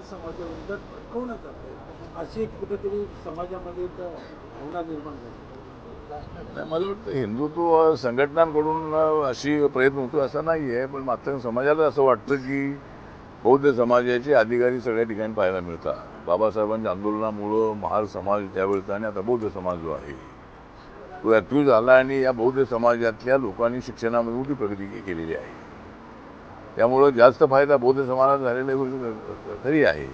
माळ समाजाविरोधात भडकवण्यात जाते अशी एक कुठेतरी समाजामध्ये एक भावना निर्माण झाली. नाही, मला वाटतं हिंदुत्व संघटनांकडून अशी प्रयत्न होतो असं नाही आहे, पण मात्र समाजाला असं वाटतं की बौद्ध समाजाचे अधिकारी सगळ्या ठिकाणी पाहायला मिळतात. बाबासाहेबांच्या आंदोलनामुळं महार समाज त्यावेळेचा आणि आता बौद्ध समाज जो आहे तो ॲक्टिव्ह झाला आणि या बौद्ध समाजातल्या लोकांनी शिक्षणामध्ये मोठी प्रगती केलेली आहे. त्यामुळं जास्त फायदा बौद्ध समाजाला झालेला गोष्ट खरी आहे.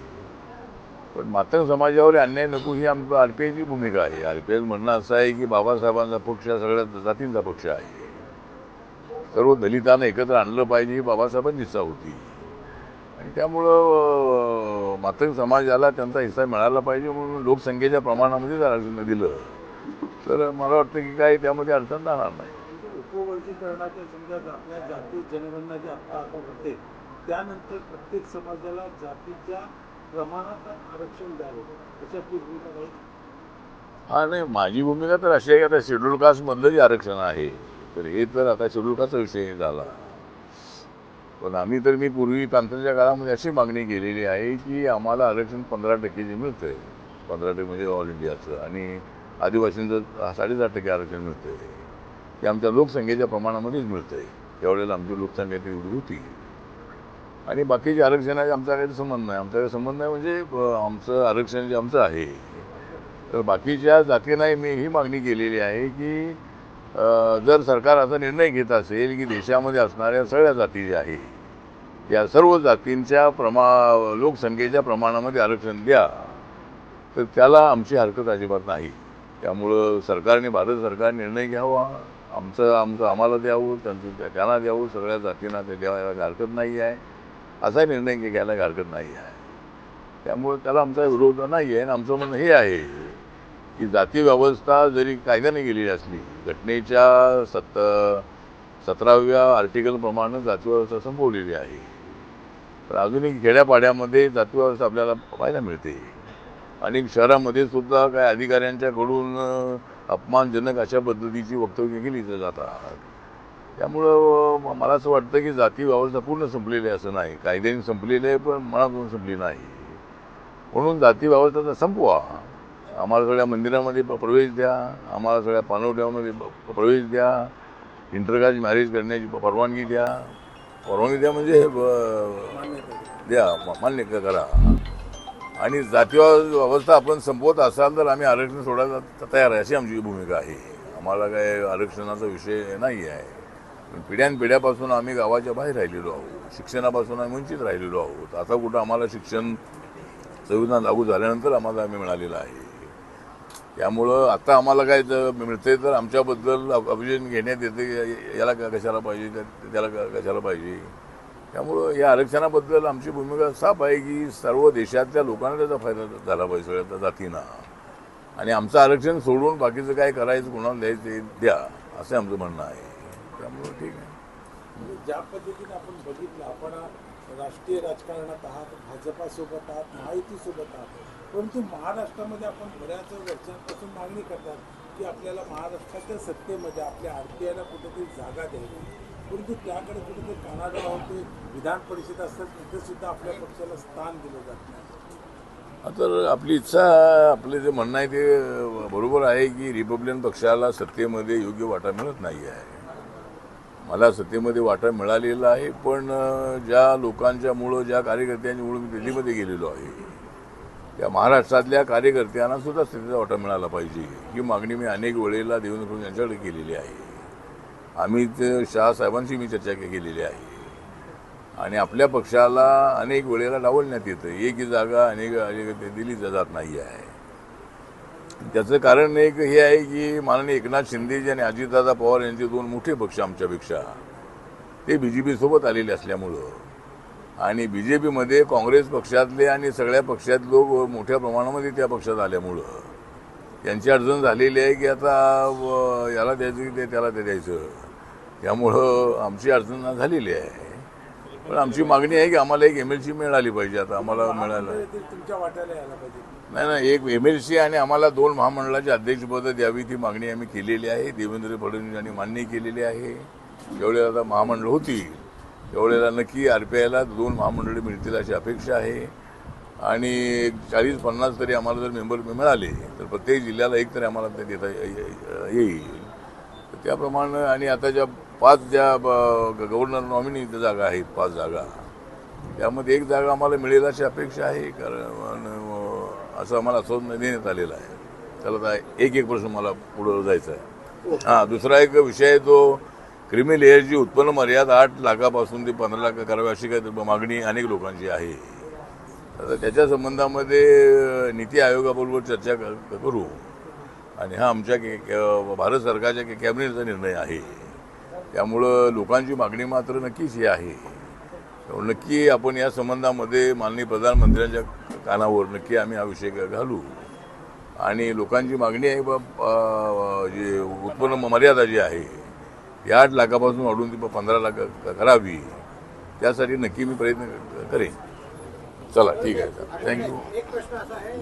पण मातंग समाजावर अन्याय नको ही आमचं RPIची भूमिका आहे. RPI म्हणणं असं आहे की बाबासाहेबांचा पक्ष हा सगळ्या जातींचा पक्ष आहे. सर्व दलितांना एकत्र आणलं पाहिजे ही बाबासाहेबांची इच्छा होती आणि त्यामुळं मातंग समाजाला त्यांचा हिस्सा मिळाला पाहिजे म्हणून लोकसंख्येच्या प्रमाणामध्ये जर आरक्षण दिलं तर मला वाटतं की काय त्यामध्ये अडचण जाणार नाही. उपवर्गीकरणाच्या समजा आपल्या जाती जनगणना जी आता होते त्यानंतर प्रत्येक समाजाला जातीच्या प्रमाणात आरक्षण द्यावं अशी आपली भूमिका राहील. हा नाही, माझी भूमिका तर अशी आहे की आता शेड्यूल कास्टमधलं जे आरक्षण आहे तर हे तर आता शेड्यूल कास्टचा विषय झाला. पण आम्ही तर मी पूर्वी प्रांतांच्या काळामध्ये अशी मागणी केलेली आहे की आम्हाला आरक्षण 15% जे मिळतं आहे 15% म्हणजे ऑल इंडियाचं आणि आदिवासींचं 7.5% आरक्षण मिळतं आहे ते आमच्या लोकसंख्येच्या प्रमाणामध्येच मिळतं आहे. त्यावेळेला आमची लोकसंख्या तेवढी होती आणि बाकीचे आरक्षणाचे आमचा काही संबंध नाही. आमचा काही संबंध नाही म्हणजे आमचं आरक्षण जे आमचं आहे तर बाकीच्या जातींनाही मी ही मागणी केलेली आहे की जर सरकार असा निर्णय घेत असेल की देशामध्ये असणाऱ्या सगळ्या जाती ज्या आहेत या सर्व जातींच्या लोकसंख्येच्या प्रमाणामध्ये आरक्षण द्या तर त्याला आमची हरकत अजिबात नाही. त्यामुळं भारत सरकारने निर्णय घ्यावा, आम्हाला द्यावं, त्यांना द्यावं, सगळ्या जातींना ते द्यायला हरकत नाही आहे. असा निर्णय घ्यायला हरकत नाही आहे. त्यामुळे त्याला आमचा विरोध नाही आहे आणि आमचं म्हणणं हे आहे की जाती व्यवस्था जरी कायद्याने गेलेली असली घटनेच्या 17व्या आर्टिकलप्रमाणे जाती व्यवस्था संपवलेली आहे पण अजूनही खेड्यापाड्यामध्ये जाती व्यवस्था आपल्याला पाहायला मिळते आणि शहरामध्ये सुद्धा काय अधिकाऱ्यांच्याकडून अपमानजनक अशा पद्धतीची वक्तव्य केली जातात. त्यामुळं मला असं वाटतं की जाती व्यवस्था पूर्ण संपलेली असं नाही, कायद्याने संपलेली आहे पण मनातून संपली नाही. म्हणून जाती व्यवस्था तर संपवा, आम्हाला सगळ्या मंदिरामध्ये प्रवेश द्या, आम्हाला सगळ्या पानवट्यामध्ये प्रवेश द्या, इंटरकास्ट मॅरेज करण्याची परवानगी द्या म्हणजे द्या, मान्य करा आणि जाती व्यवस्था आपण संपवत असाल तर आम्ही आरक्षण सोडायला तयार आहे अशी आमची भूमिका आहे. आम्हाला काय आरक्षणाचा विषय नाही आहे. पण पिढ्यानपिढ्यापासून आम्ही गावाच्या बाहेर राहिलेलो आहोत, शिक्षणापासून आम्ही वंचित राहिलेलो आहोत. आता कुठं आम्हाला शिक्षण संविधान लागू झाल्यानंतर आम्हाला मिळालेलं आहे. त्यामुळं आता आम्हाला काय मिळतंय तर आमच्याबद्दल अभियोजन घेण्यात येते, याला कशाला पाहिजे त्याला कशाला पाहिजे. त्यामुळं या आरक्षणाबद्दल आमची भूमिका साफ आहे की सर्व देशातल्या लोकांना त्याचा फायदा झाला पाहिजे सगळ्या जातींना आणि आमचं आरक्षण सोडून बाकीचं काय करायचं कोणाला द्यायचं ते द्या असं आमचं म्हणणं आहे. त्यामुळं ठीक आहे. ज्या पद्धतीने आपण बघितलं आपण राष्ट्रीय राजकारणात आहात, भाजपासोबत आहात, महायुतीसोबत आहात, परंतु महाराष्ट्रामध्ये आपण बऱ्याच वर्षांपासून मागणी करतात की आपल्याला महाराष्ट्राच्या सत्तेमध्ये आपल्या RPIला कुठेतरी जागा द्यावी, परंतु त्याकडे कुठेतरी कानाडोळा होते. विधान परिषद असतात तिथे सुद्धा आपल्या पक्षाला स्थान दिलं जात नाही. तर आपली इच्छा, आपले जे म्हणणं आहे ते बरोबर आहे की रिपब्लिकन पक्षाला सत्तेमध्ये योग्य वाटा मिळत नाही आहे. मला सत्तेमध्ये वाटा मिळालेला आहे पण ज्या लोकांच्यामुळं ज्या कार्यकर्त्यांच्यामुळं मी दिल्लीमध्ये गेलेलो आहे त्या महाराष्ट्रातल्या कार्यकर्त्यांना सुद्धा सत्तेचा वाटा मिळाला पाहिजे ही मागणी मी अनेक वेळेला देवेंद्र फडणवीस यांच्याकडे केलेली आहे. अमित शहा साहेबांशी मी चर्चा केलेली आहे आणि आपल्या पक्षाला अनेक वेळेला डावलण्यात येतं, एक ही जागा अनेक दिली जात नाही आहे. त्याचं कारण एक हे आहे की माननीय एकनाथ शिंदेजी आणि अजितदादा पवार यांचे दोन मोठे पक्ष आमच्यापेक्षा ते BJP सोबत आलेले असल्यामुळं आणि BJPमध्ये काँग्रेस पक्षातले आणि सगळ्या पक्षात लोक मोठ्या प्रमाणामध्ये त्या पक्षात आल्यामुळं त्यांची अडचण झालेली आहे की आता याला द्यायचं की त्याला ते द्यायचं. त्यामुळं आमची अडचण झालेली आहे. पण आमची मागणी आहे की आम्हाला एक MLC मिळाली पाहिजे. आता आम्हाला मिळालं तुमच्या वाट्याला यायला पाहिजे. नाही, एक MLC आणि आम्हाला 2 महामंडळाची अध्यक्षपदं द्यावी ती मागणी आम्ही केलेली आहे. देवेंद्र फडणवीस यांनी मान्य केलेली आहे. जेवढे आता महामंडळ होती त्यावेळेला नक्की RPIला 2 महामंडळे मिळतील अशी अपेक्षा आहे आणि 40-50 तरी आम्हाला जर मेंबर मिळाले तर प्रत्येक जिल्ह्याला एक तरी आम्हाला ते देता येईल. तर त्याप्रमाणे आणि आता ज्या 5 ज्या गव्हर्नर नॉमिनी जागा आहेत, 5 जागा, त्यामध्ये एक जागा आम्हाला मिळेल अशी अपेक्षा आहे. कारण असं आम्हाला असं देण्यात आलेलं आहे. त्याला आता एक प्रश्न मला पुढं जायचा आहे. हां, दुसरा एक विषय आहे तो क्रिमी लेअरची उत्पन्न मर्यादा 8 लाखापासून ते 15 लाख करावी अशी काही मागणी अनेक लोकांची आहे. तर त्याच्या संबंधामध्ये नीती आयोगाबरोबर चर्चा करू आणि हा आमच्या भारत सरकारच्या कॅबिनेटचा निर्णय आहे. त्यामुळं लोकांची मागणी मात्र नक्कीच ही आहे. नक्की आपण या संबंधामध्ये माननीय प्रधानमंत्र्यांच्या कानावर नक्की आम्ही हा विषय घालू आणि लोकांची मागणी आहे जी उत्पन्न मर्यादा जी आहे ती 8 लाखापासून वाढून ती 15 लाख करावी, त्यासाठी नक्की मी प्रयत्न करेन. चला, ठीक आहे. थँक्यू. एक प्रश्न असा आहे